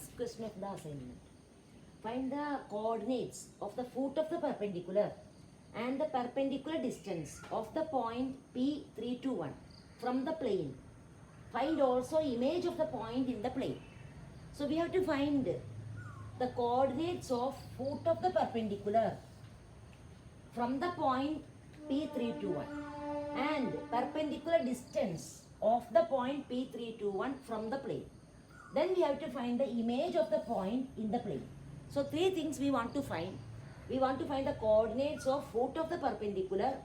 Last question of the assignment. Find the coordinates of the foot of the perpendicular and the perpendicular distance of the point P321 from the plane. Find also image of the point in the plane. So we have to find the coordinates of foot of the perpendicular from the point P321 and perpendicular distance of the point P321 from the plane. Then we have to find the image of the point in the plane. So three things we want to find. We want to find the coordinates of foot of the perpendicular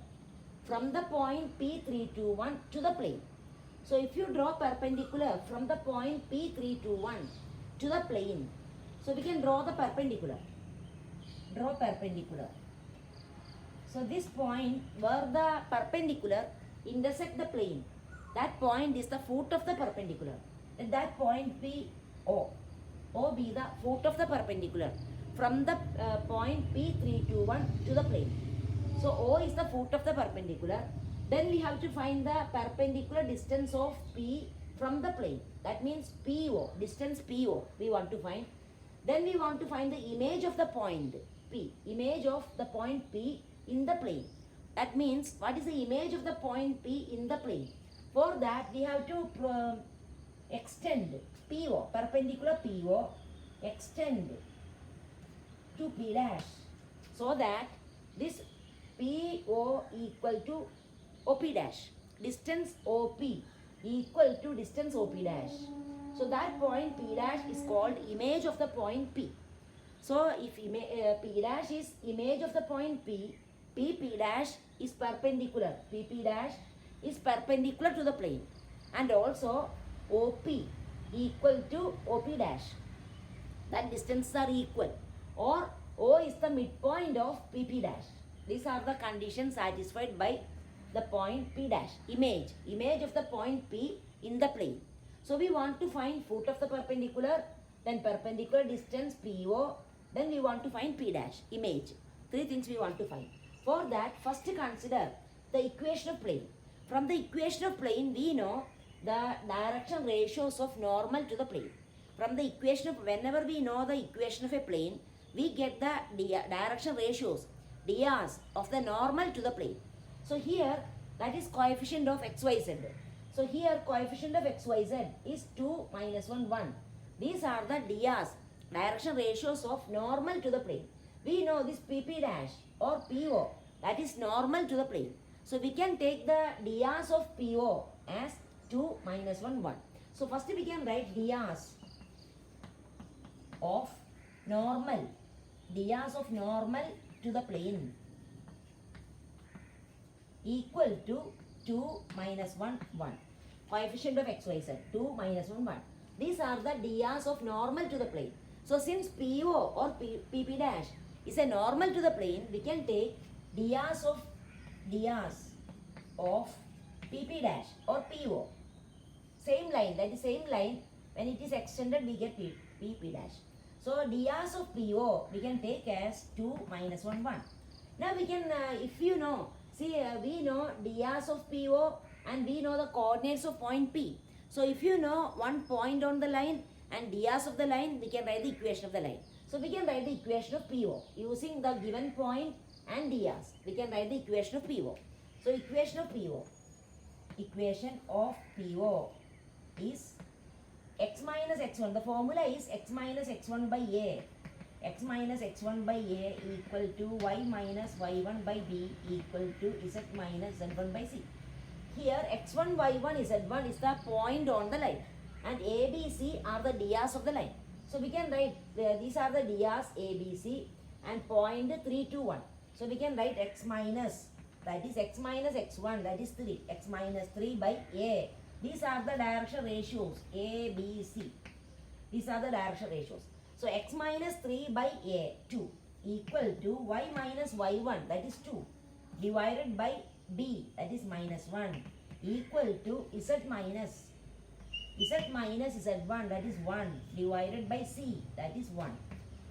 from the point P321 to the plane. So if you draw perpendicular from the point P321 to the plane, so we can draw the perpendicular. Draw perpendicular. So this point where the perpendicular intersect the plane, that point is the foot of the perpendicular. Let that point be O. O be the foot of the perpendicular from the point P321 to the plane. So O is the foot of the perpendicular. Then we have to find the perpendicular distance of P from the plane. That means PO, distance PO we want to find. Then we want to find the image of the point P, image of the point P in the plane. That means what is the image of the point P in the plane? For that we have to extend PO, perpendicular PO, extend to P dash, so that this PO equal to OP dash, distance OP equal to distance OP dash. So that point P dash is called image of the point P. So if P dash is image of the point P, P dash is perpendicular, P dash is perpendicular to the plane, and also OP equal to OP dash. That distances are equal, or O is the midpoint of PP dash. These are the conditions satisfied by the point P dash, image of the point P in the plane. So we want to find foot of the perpendicular, then perpendicular distance PO, then we want to find P dash, image. Three things we want to find. For that, first consider the equation of plane. From the equation of plane, we know the direction ratios of normal to the plane. From the equation of, whenever we know the equation of a plane, we get the direction ratios, drs of the normal to the plane. So here, that is coefficient of xyz. So here coefficient of xyz is 2, minus 1, 1. These are the drs, direction ratios of normal to the plane. We know this pp dash or po, that is normal to the plane. So we can take the drs of po as 2, minus 1, 1. So first we can write drs of normal, drs of normal to the plane equal to 2, minus 1, 1. Coefficient of xyz, 2, minus 1, 1. These are the drs of normal to the plane. So since PO or PP dash is a normal to the plane, we can take drs of PP dash or PO. Same line, that is same line, when it is extended we get PP dash. So drs of PO we can take as 2, minus 1, 1. Now we can, if you know, see we know drs of PO and we know the coordinates of point P. So if you know one point on the line and drs of the line, we can write the equation of the line. So we can write the equation of PO using the given point and drs. We can write the equation of PO. So equation of PO is x minus x1. The formula is x minus x1 by a. X minus x1 by a equal to y minus y1 by b equal to z minus z1 by c. Here x1, y1, z1 is the point on the line and a, b, c are the drs of the line. So we can write, these are the drs a, b, c and point 3, 2, 1. So we can write x minus, that is x minus x1, that is 3, x minus 3 by a. These are the direction ratios a, b, c. These are the direction ratios. So x minus 3 by a, 2 equal to y minus y1, that is 2 divided by b, that is minus 1 equal to z minus z1, that is 1 divided by c, that is 1.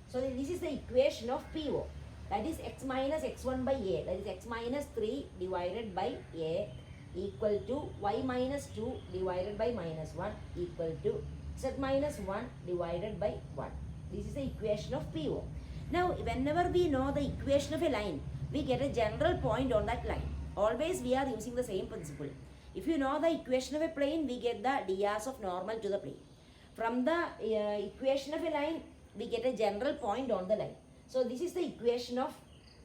So this is the equation of PO, that is x minus x1 by a, that is x minus 3 divided by a equal to y minus 2 divided by minus 1 equal to z minus 1 divided by 1. This is the equation of PO. Now, whenever we know the equation of a line, we get a general point on that line. Always we are using the same principle. If you know the equation of a plane, we get the drs of normal to the plane. From the equation of a line, we get a general point on the line. So this is the equation of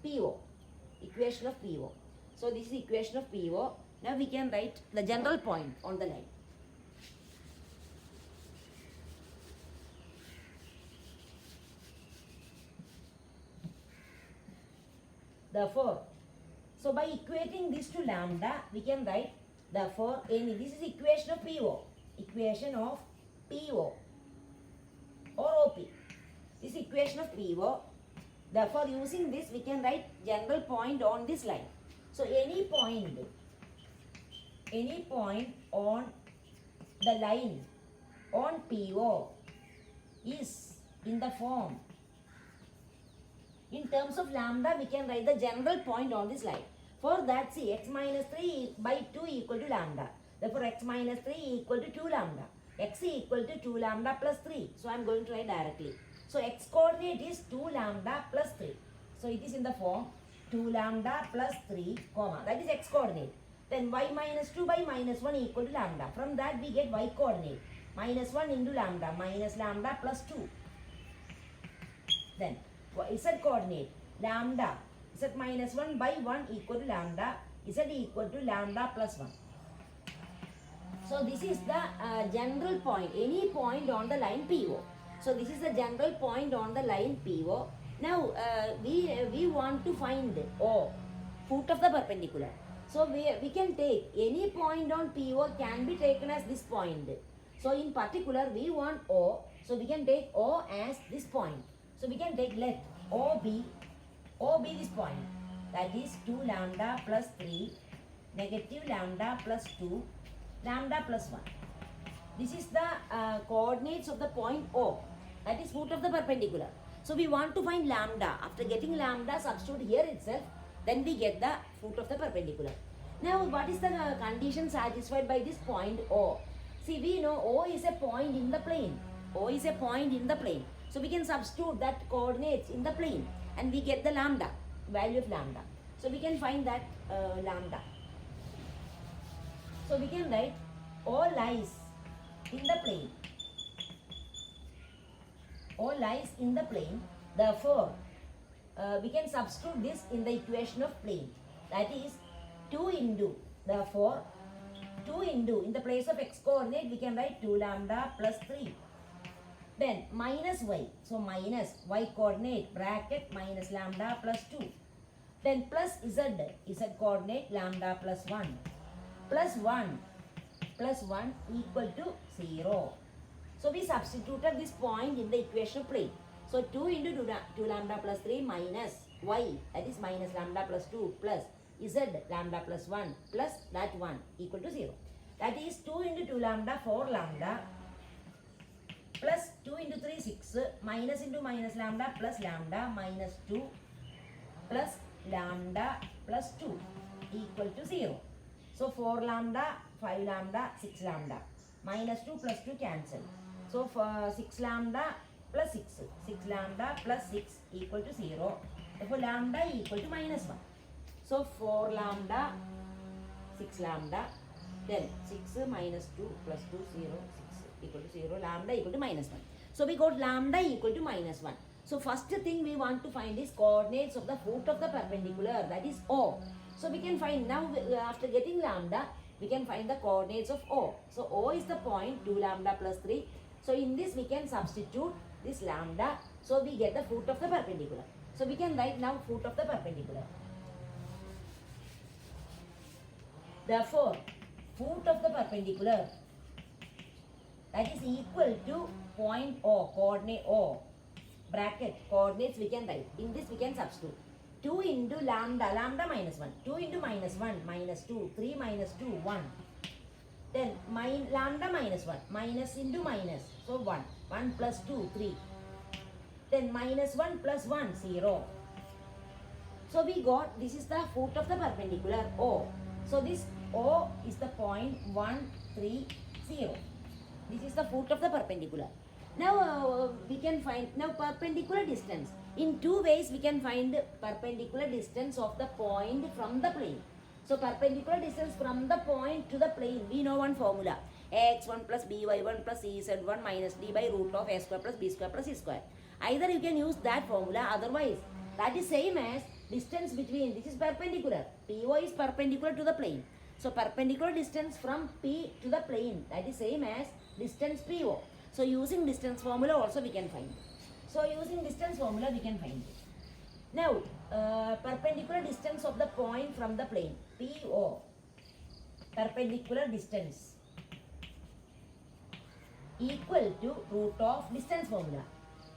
PO. Equation of PO. So this is the equation of PO. Now we can write the general point on the line. Therefore, so by equating this to lambda, we can write therefore any. This is equation of PO. Equation of PO or OP. This equation of PO. Therefore, using this, we can write general point on this line. So any point on the line on PO is in the form. In terms of lambda, we can write the general point on this line. For that, see, x minus 3 by 2 equal to lambda. Therefore, x minus 3 equal to 2 lambda. X equal to 2 lambda plus 3. So, I am going to write directly. So, x coordinate is 2 lambda plus 3. So, it is in the form 2 lambda plus 3, comma. That is x coordinate. Then, y minus 2 by minus 1 equal to lambda. From that, we get y coordinate. Minus 1 into lambda, minus lambda plus 2. Then, z coordinate, lambda, z minus 1 by 1 equal to lambda, z equal to lambda plus 1. So this is the general point, any point on the line PO. So this is the general point on the line PO. Now we want to find O, foot of the perpendicular. So we can take any point on PO can be taken as this point. So in particular we want O, so we can take O as this point. So we can take let OB this point, that is 2 lambda plus 3, negative lambda plus 2, lambda plus 1. This is the coordinates of the point O, that is foot of the perpendicular. So we want to find lambda. After getting lambda, substitute here itself, then we get the foot of the perpendicular. Now what is the condition satisfied by this point O? See, we know O is a point in the plane. O is a point in the plane. So we can substitute that coordinates in the plane and we get the lambda, value of lambda. So we can find that lambda. So we can write O lies in the plane. O lies in the plane. Therefore, we can substitute this in the equation of plane. That is 2 into, therefore 2 into, in the place of x coordinate we can write 2 lambda plus 3. Then minus y, so minus y coordinate bracket minus lambda plus 2. Then plus z coordinate lambda plus 1. Plus 1 equal to 0. So we substituted this point in the equation of plane. So 2 into 2 lambda plus 3 minus y, that is minus lambda plus 2 plus z lambda plus 1 plus that 1 equal to 0. That is 2 into 2 lambda 4 lambda plus 2 into 3 6 minus into minus lambda plus lambda minus 2 plus lambda plus 2 equal to 0. So 4 lambda, 5 lambda, 6 lambda. Minus 2 plus 2 cancel. So for 6 lambda plus 6. 6 lambda plus 6 equal to 0. Therefore lambda equal to minus 1. So 4 lambda, 6 lambda. Then 6 minus 2 plus 2, 0, 6 equal to 0. Lambda equal to minus 1. So we got lambda equal to minus 1. So first thing we want to find is coordinates of the foot of the perpendicular, that is O. So we can find now, after getting lambda, we can find the coordinates of O. So O is the point 2 lambda plus 3. So in this we can substitute this lambda. So we get the foot of the perpendicular. So we can write now foot of the perpendicular. Therefore, foot of the perpendicular, that is equal to point O, coordinate O, bracket, coordinates we can write. In this we can substitute. 2 into lambda, lambda minus 1. 2 into minus 1, minus 2. 3 minus 2, 1. Then lambda minus 1. Minus into minus. So 1. 1 plus 2, 3. Then minus 1 plus 1, 0. So we got, this is the foot of the perpendicular O. So this O is the point 1, 3, 0. This is the foot of the perpendicular. Now we can find now perpendicular distance. In two ways we can find perpendicular distance of the point from the plane. So perpendicular distance from the point to the plane, we know one formula. Ax1 plus by1 plus ez1 minus d by root of a square plus b square plus c square. Either you can use that formula, otherwise that is same as distance between, this is perpendicular. PO is perpendicular to the plane. So perpendicular distance from P to the plane, that is same as distance PO. So using distance formula also we can find. So using distance formula we can find it. Now perpendicular distance of the point from the plane, PO, perpendicular distance equal to root of distance formula.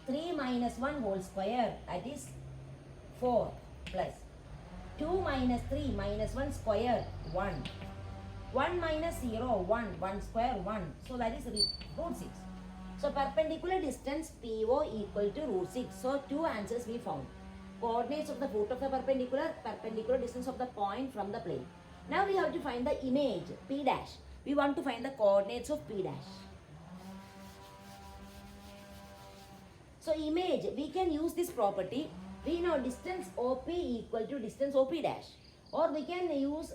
3 minus 1 whole square, that is 4 plus 2 minus 3 minus 1 square 1. 1 minus 0 1, 1 square 1. So that is root 6. So perpendicular distance PO equal to root 6. So two answers we found. Coordinates of the foot of the perpendicular distance of the point from the plane. Now we have to find the image P dash. We want to find the coordinates of P dash. So image, we can use this property. We know distance OP equal to distance OP dash. Or we can use,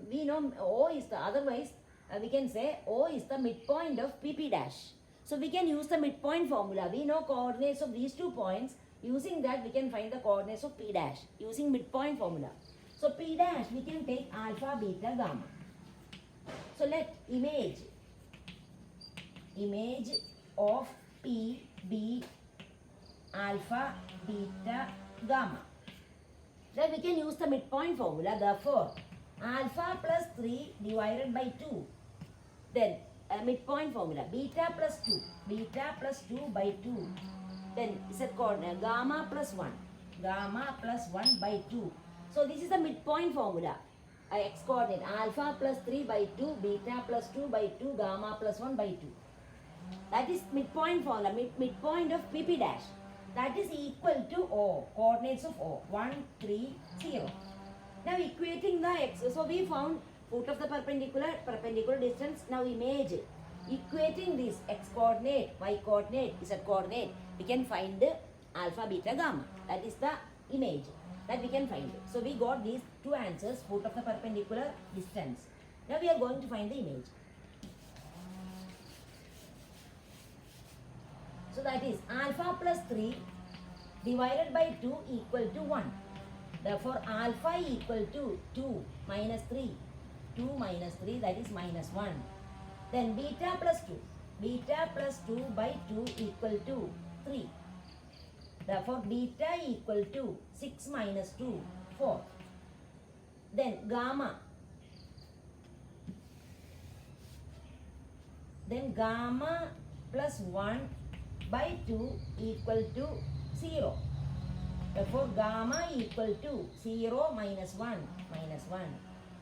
we know O is the, otherwise we can say O is the midpoint of PP dash. So we can use the midpoint formula. We know coordinates of these 2 points. Using that we can find the coordinates of P dash using midpoint formula. So P dash we can take alpha, beta, gamma. So let image of P be alpha, beta, gamma. Then we can use the midpoint formula. Therefore, alpha plus 3 divided by 2. Then midpoint formula, beta plus 2 by 2. Then is it called gamma plus 1 by 2. So this is the midpoint formula. X coordinate, alpha plus 3 by 2, beta plus 2 by 2, gamma plus 1 by 2. That is midpoint formula, midpoint of PP dash. That is equal to O, coordinates of O, 1, 3, 0. Now equating the X, so we found foot of the perpendicular distance. Now image, equating this X coordinate, Y coordinate, Z coordinate, we can find alpha, beta, gamma. That is the image that we can find. So we got these two answers, foot of the perpendicular distance. Now we are going to find the image. So that is alpha plus 3 divided by 2 equal to 1. Therefore alpha equal to 2 minus 3. 2 minus 3, that is minus 1. Then beta plus 2. Beta plus 2 by 2 equal to 3. Therefore beta equal to 6 minus 2, 4. Then gamma. Then gamma plus 1 by 2 equal to 0. Therefore gamma equal to 0 minus 1 minus 1.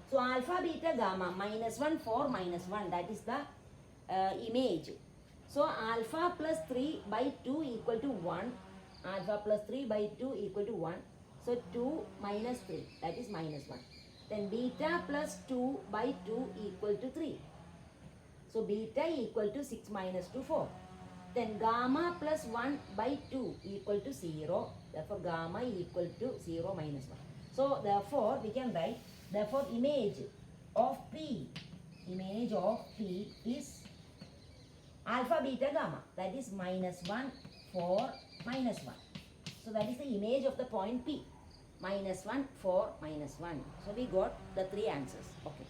So alpha, beta, gamma, minus 1, 4, minus 1, that is the image. So alpha plus 3 by 2 equal to 1. Alpha plus 3 by 2 equal to 1. So 2 minus 3, that is minus 1. Then beta plus 2 by 2 equal to 3. So beta equal to 6 minus 2, 4. Then gamma plus 1 by 2 equal to 0. Therefore gamma equal to 0 minus 1. So therefore we can write, therefore image of P is alpha, beta, gamma. That is minus 1, 4, minus 1. So that is the image of the point P. Minus 1, 4, minus 1. So we got the three answers. Okay.